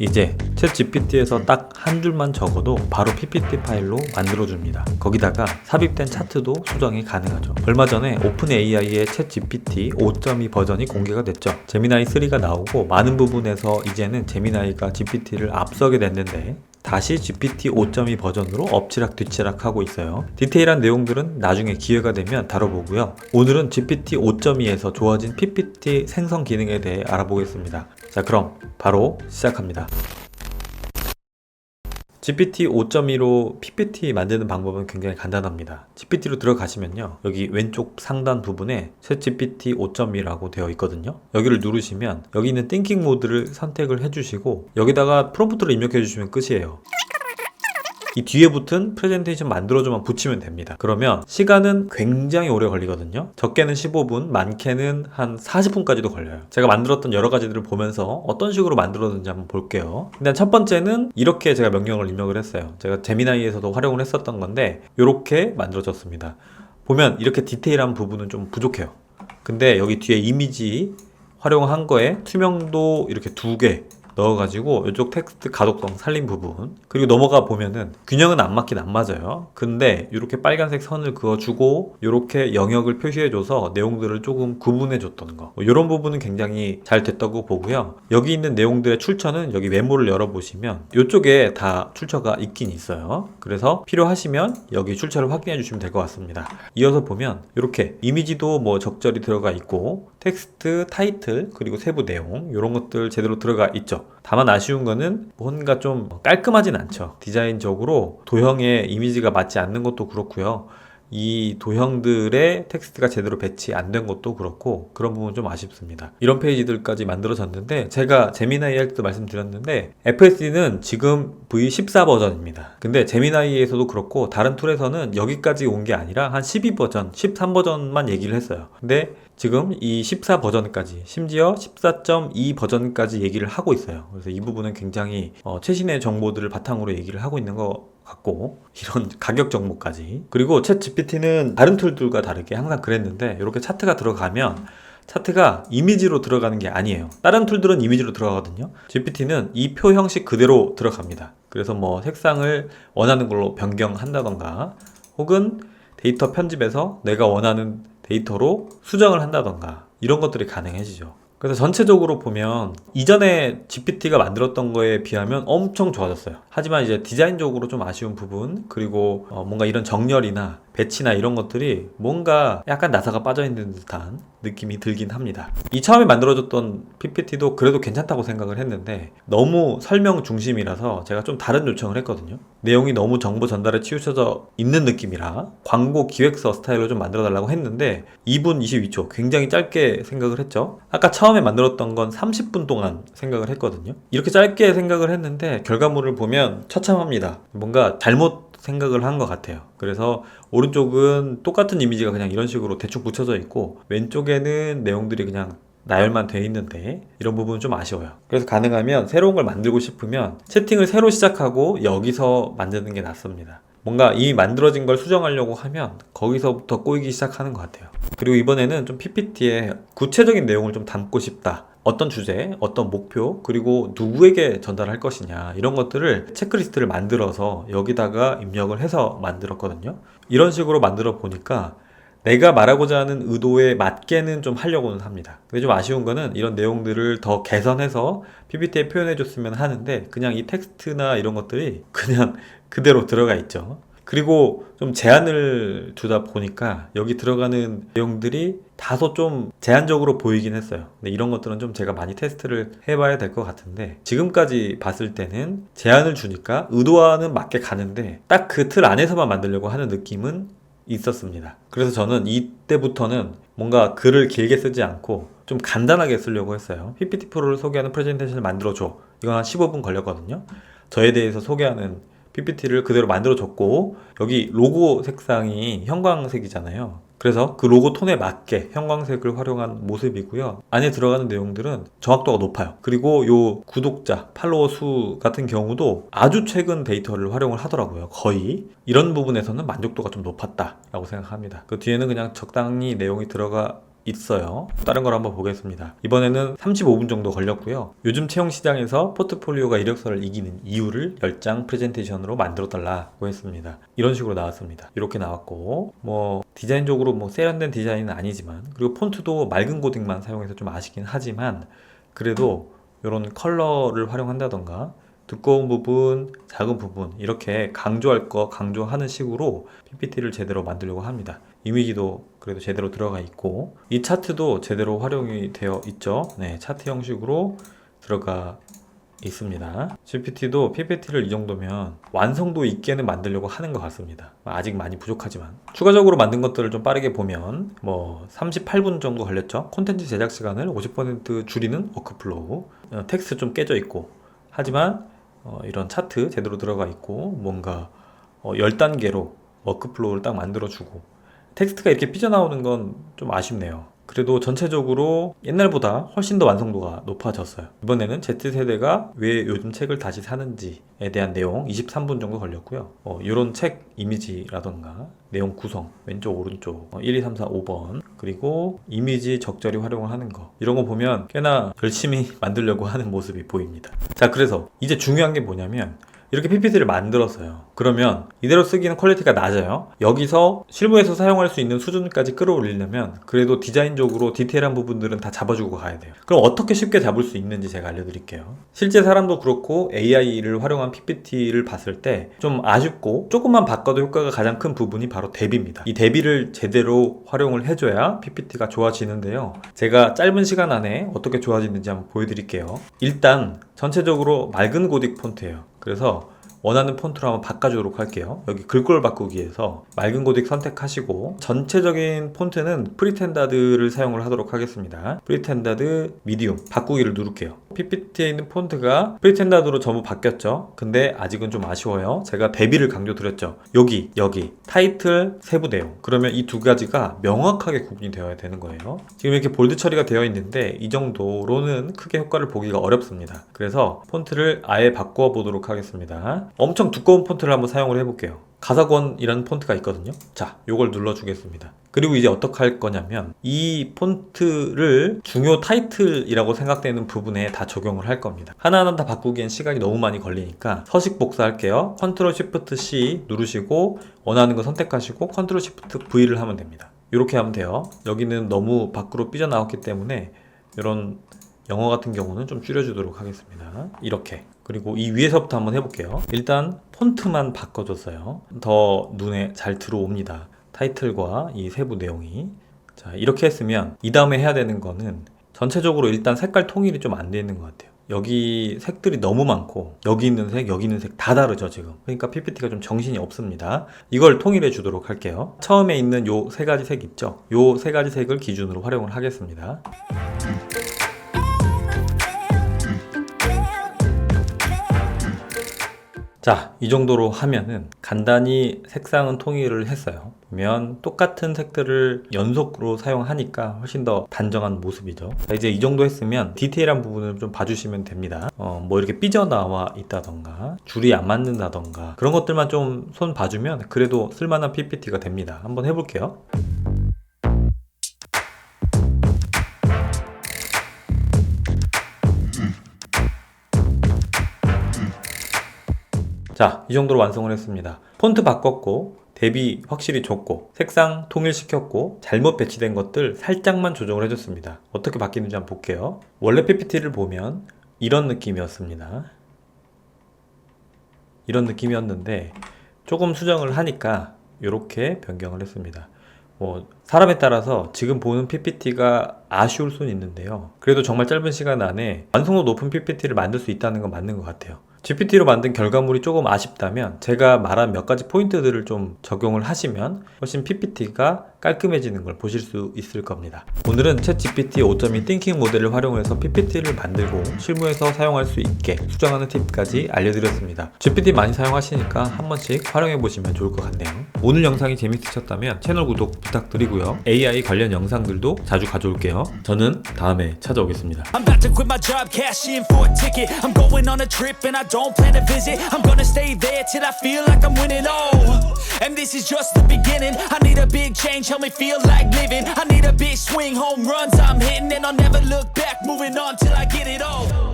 이제 챗 GPT에서 딱 한 줄만 적어도 바로 PPT 파일로 만들어줍니다. 거기다가 삽입된 차트도 수정이 가능하죠. 얼마 전에 오픈 AI의 챗 GPT 5.2 버전이 공개가 됐죠. 제미나이 3가 나오고 많은 부분에서 이제는 제미나이가 GPT를 앞서게 됐는데 다시 GPT 5.2 버전으로 엎치락뒤치락 하고 있어요. 디테일한 내용들은 나중에 기회가 되면 다뤄보고요. 오늘은 GPT 5.2에서 좋아진 PPT 생성 기능에 대해 알아보겠습니다. 자, 그럼 바로 시작합니다. GPT 5.2로 PPT 만드는 방법은 굉장히 간단합니다. GPT로 들어가시면요, 여기 왼쪽 상단 부분에 챗 GPT 5.2라고 되어 있거든요. 여기를 누르시면 여기 있는 띵킹 모드를 선택을 해주시고 여기다가 프롬프트를 입력해 주시면 끝이에요. 이 뒤에 붙은 프레젠테이션 만들어줘만 붙이면 됩니다. 그러면 시간은 굉장히 오래 걸리거든요. 적게는 15분, 많게는 한 40분까지도 걸려요. 제가 만들었던 여러 가지들을 보면서 어떤 식으로 만들었는지 한번 볼게요. 일단 첫 번째는 이렇게 제가 명령을 입력을 했어요. 제가 제미나이에서도 활용을 했었던 건데 이렇게 만들어졌습니다. 보면 이렇게 디테일한 부분은 좀 부족해요. 근데 여기 뒤에 이미지 활용한 거에 투명도 이렇게 2개 넣어가지고 이쪽 텍스트 가독성 살린 부분, 그리고 넘어가 보면은 균형은 안 맞긴 안 맞아요. 근데 이렇게 빨간색 선을 그어주고 이렇게 영역을 표시해줘서 내용들을 조금 구분해줬던 거, 이런 부분은 굉장히 잘 됐다고 보고요. 여기 있는 내용들의 출처는 여기 메모를 열어보시면 이쪽에 다 출처가 있긴 있어요. 그래서 필요하시면 여기 출처를 확인해 주시면 될 것 같습니다. 이어서 보면 이렇게 이미지도 뭐 적절히 들어가 있고 텍스트, 타이틀, 그리고 세부 내용 이런 것들 제대로 들어가 있죠. 다만 아쉬운 거는 뭔가 좀 깔끔하진 않죠. 디자인적으로 도형에 이미지가 맞지 않는 것도 그렇고요. 이 도형들의 텍스트가 제대로 배치 안 된 것도 그렇고 그런 부분 좀 아쉽습니다. 이런 페이지들까지 만들어졌는데 제가 제미나이 할 때도 말씀드렸는데 FSD는 지금 V14 버전입니다. 근데 제미나이에서도 그렇고 다른 툴에서는 여기까지 온 게 아니라 한 12버전, 13버전만 얘기를 했어요. 근데 지금 이 14 버전까지, 심지어 14.2 버전까지 얘기를 하고 있어요. 그래서 이 부분은 굉장히 최신의 정보들을 바탕으로 얘기를 하고 있는 것 같고, 이런 가격 정보까지. 그리고 챗 GPT는 다른 툴들과 다르게 항상 그랬는데 이렇게 차트가 들어가면 차트가 이미지로 들어가는 게 아니에요. 다른 툴들은 이미지로 들어가거든요. GPT는 이 표 형식 그대로 들어갑니다. 그래서 뭐 색상을 원하는 걸로 변경한다던가 혹은 데이터 편집에서 내가 원하는 데이터로 수정을 한다던가 이런 것들이 가능해지죠. 그래서 전체적으로 보면 이전에 GPT가 만들었던 거에 비하면 엄청 좋아졌어요. 하지만 이제 디자인적으로 좀 아쉬운 부분, 그리고 뭔가 이런 정렬이나 배치나 이런 것들이 뭔가 약간 나사가 빠져있는 듯한 느낌이 들긴 합니다. 이 처음에 만들어졌던 PPT도 그래도 괜찮다고 생각을 했는데 너무 설명 중심이라서 제가 좀 다른 요청을 했거든요. 내용이 너무 정보 전달에 치우쳐져 있는 느낌이라 광고 기획서 스타일로 좀 만들어 달라고 했는데 2분 22초 굉장히 짧게 생각을 했죠. 아까 처음에 만들었던 건 30분 동안 생각을 했거든요. 이렇게 짧게 생각을 했는데 결과물을 보면 처참합니다. 뭔가 잘못 생각을 한 것 같아요. 그래서 오른쪽은 똑같은 이미지가 그냥 이런 식으로 대충 붙여져 있고 왼쪽에는 내용들이 그냥 나열만 돼 있는데 이런 부분은 좀 아쉬워요. 그래서 가능하면 새로운 걸 만들고 싶으면 채팅을 새로 시작하고 여기서 만드는 게 낫습니다. 뭔가 이미 만들어진 걸 수정하려고 하면 거기서부터 꼬이기 시작하는 것 같아요. 그리고 이번에는 좀 PPT에 구체적인 내용을 좀 담고 싶다. 어떤 주제, 어떤 목표, 그리고 누구에게 전달할 것이냐 이런 것들을 체크리스트를 만들어서 여기다가 입력을 해서 만들었거든요. 이런 식으로 만들어 보니까 내가 말하고자 하는 의도에 맞게는 좀 하려고는 합니다. 근데 좀 아쉬운 거는 이런 내용들을 더 개선해서 PPT에 표현해 줬으면 하는데 그냥 이 텍스트나 이런 것들이 그냥 그대로 들어가 있죠. 그리고 좀 제한을 두다 보니까 여기 들어가는 내용들이 다소 좀 제한적으로 보이긴 했어요. 근데 이런 것들은 좀 제가 많이 테스트를 해봐야 될 것 같은데 지금까지 봤을 때는 제한을 주니까 의도와는 맞게 가는데 딱 그 틀 안에서만 만들려고 하는 느낌은 있었습니다. 그래서 저는 이때부터는 뭔가 글을 길게 쓰지 않고 좀 간단하게 쓰려고 했어요. PPT 프로를 소개하는 프레젠테이션을 만들어줘. 이건 한 15분 걸렸거든요. 저에 대해서 소개하는 PPT를 그대로 만들어줬고 여기 로고 색상이 형광색이잖아요. 그래서 그 로고 톤에 맞게 형광색을 활용한 모습이고요. 안에 들어가는 내용들은 정확도가 높아요. 그리고 요 구독자, 팔로워 수 같은 경우도 아주 최근 데이터를 활용을 하더라고요. 거의. 이런 부분에서는 만족도가 좀 높았다라고 생각합니다. 그 뒤에는 그냥 적당히 내용이 들어가 있어요. 다른 걸 한번 보겠습니다. 이번에는 35분 정도 걸렸고요. 요즘 채용 시장에서 포트폴리오가 이력서를 이기는 이유를 10장 프레젠테이션으로 만들어 달라고 했습니다. 이런 식으로 나왔습니다. 이렇게 나왔고, 디자인적으로 세련된 디자인은 아니지만, 그리고 폰트도 맑은 고딕만 사용해서 좀 아쉽긴 하지만, 그래도 이런 컬러를 활용한다던가 두꺼운 부분, 작은 부분 이렇게 강조할 거 강조하는 식으로 PPT를 제대로 만들려고 합니다. 이미지도 그래도 제대로 들어가 있고, 이 차트도 제대로 활용이 되어 있죠. 네, 차트 형식으로 들어가 있습니다. GPT도 PPT를 이 정도면 완성도 있게는 만들려고 하는 것 같습니다. 아직 많이 부족하지만 추가적으로 만든 것들을 좀 빠르게 보면 38분 정도 걸렸죠. 콘텐츠 제작 시간을 50% 줄이는 워크플로우, 텍스트 좀 깨져 있고, 하지만 이런 차트 제대로 들어가 있고, 뭔가 10단계로 워크플로우를 딱 만들어주고, 텍스트가 이렇게 삐져나오는 건 좀 아쉽네요. 그래도 전체적으로 옛날보다 훨씬 더 완성도가 높아졌어요. 이번에는 Z세대가 왜 요즘 책을 다시 사는지에 대한 내용 23분 정도 걸렸고요. 이런 책 이미지라던가 내용 구성, 왼쪽 오른쪽 1, 2, 3, 4, 5번, 그리고 이미지 적절히 활용을 하는 거, 이런 거 보면 꽤나 열심히 만들려고 하는 모습이 보입니다. 자, 그래서 이제 중요한 게 뭐냐면, 이렇게 PPT를 만들었어요. 그러면 이대로 쓰기는 퀄리티가 낮아요. 여기서 실무에서 사용할 수 있는 수준까지 끌어올리려면 그래도 디자인적으로 디테일한 부분들은 다 잡아주고 가야 돼요. 그럼 어떻게 쉽게 잡을 수 있는지 제가 알려드릴게요. 실제 사람도 그렇고 AI를 활용한 PPT를 봤을 때 좀 아쉽고 조금만 바꿔도 효과가 가장 큰 부분이 바로 대비입니다. 이 대비를 제대로 활용을 해줘야 PPT가 좋아지는데요. 제가 짧은 시간 안에 어떻게 좋아지는지 한번 보여드릴게요. 일단 전체적으로 맑은 고딕 폰트예요. 그래서 원하는 폰트로 한번 바꿔주도록 할게요. 여기 글꼴 바꾸기에서 맑은 고딕 선택하시고, 전체적인 폰트는 프리텐다드를 사용을 하도록 하겠습니다. 프리텐다드 미디움 바꾸기를 누를게요. PPT에 있는 폰트가 프리텐다드로 전부 바뀌었죠. 근데 아직은 좀 아쉬워요. 제가 대비를 강조드렸죠. 여기 타이틀 세부 내용, 그러면 이 두 가지가 명확하게 구분이 되어야 되는 거예요. 지금 이렇게 볼드 처리가 되어 있는데 이 정도로는 크게 효과를 보기가 어렵습니다. 그래서 폰트를 아예 바꿔 보도록 하겠습니다. 엄청 두꺼운 폰트를 한번 사용을 해볼게요. 가사권이라는 폰트가 있거든요. 자, 요걸 눌러주겠습니다. 그리고 이제 어떻게 할 거냐면, 이 폰트를 중요 타이틀이라고 생각되는 부분에 다 적용을 할 겁니다. 하나하나 다 바꾸기엔 시간이 너무 많이 걸리니까 서식 복사할게요. 컨트롤 쉬프트 C 누르시고 원하는 거 선택하시고 컨트롤 쉬프트 V를 하면 됩니다. 이렇게 하면 돼요. 여기는 너무 밖으로 삐져나왔기 때문에 이런 영어 같은 경우는 좀 줄여주도록 하겠습니다. 이렇게. 그리고 이 위에서부터 한번 해볼게요. 일단 폰트만 바꿔줬어요. 더 눈에 잘 들어옵니다. 타이틀과 이 세부 내용이. 자, 이렇게 했으면 이 다음에 해야 되는 거는 전체적으로 일단 색깔 통일이 좀 안 돼 있는 것 같아요. 여기 색들이 너무 많고 여기 있는 색, 여기 있는 색 다 다르죠 지금. 그러니까 PPT가 좀 정신이 없습니다. 이걸 통일해 주도록 할게요. 처음에 있는 요 세 가지 색 있죠? 요 세 가지 색을 기준으로 활용을 하겠습니다. 자, 이 정도로 하면은 간단히 색상은 통일을 했어요. 보면 똑같은 색들을 연속으로 사용하니까 훨씬 더 단정한 모습이죠. 자, 이제 이 정도 했으면 디테일한 부분을 좀 봐주시면 됩니다. 이렇게 삐져나와 있다던가 줄이 안 맞는다던가 그런 것들만 좀 손 봐주면 그래도 쓸만한 PPT가 됩니다. 한번 해볼게요. 자, 이 정도로 완성을 했습니다. 폰트 바꿨고 대비 확실히 줬고 색상 통일시켰고 잘못 배치된 것들 살짝만 조정을 해줬습니다. 어떻게 바뀌는지 한번 볼게요. 원래 PPT를 보면 이런 느낌이었습니다. 이런 느낌이었는데 조금 수정을 하니까 이렇게 변경을 했습니다. 사람에 따라서 지금 보는 PPT가 아쉬울 수는 있는데요. 그래도 정말 짧은 시간 안에 완성도 높은 PPT를 만들 수 있다는 건 맞는 것 같아요. GPT로 만든 결과물이 조금 아쉽다면 제가 말한 몇 가지 포인트들을 좀 적용을 하시면 훨씬 PPT가 깔끔해지는 걸 보실 수 있을 겁니다. 오늘은 챗GPT 5.2 띵킹 모델을 활용해서 PPT를 만들고 실무에서 사용할 수 있게 수정하는 팁까지 알려드렸습니다. GPT 많이 사용하시니까 한 번씩 활용해 보시면 좋을 것 같네요. 오늘 영상이 재밌으셨다면 채널 구독 부탁드리고요. AI 관련 영상들도 자주 가져올게요. 저는 다음에 찾아오겠습니다. I'm about to quit my job, cash in for a ticket. I'm going on a trip and I don't plan to visit. I'm gonna stay there till I feel like I'm winning. Oh, and this is just the beginning. I need a big change. change, help me feel like living. I need a big swing, home runs I'm hitting, and I'll never look back, moving on till I get it all.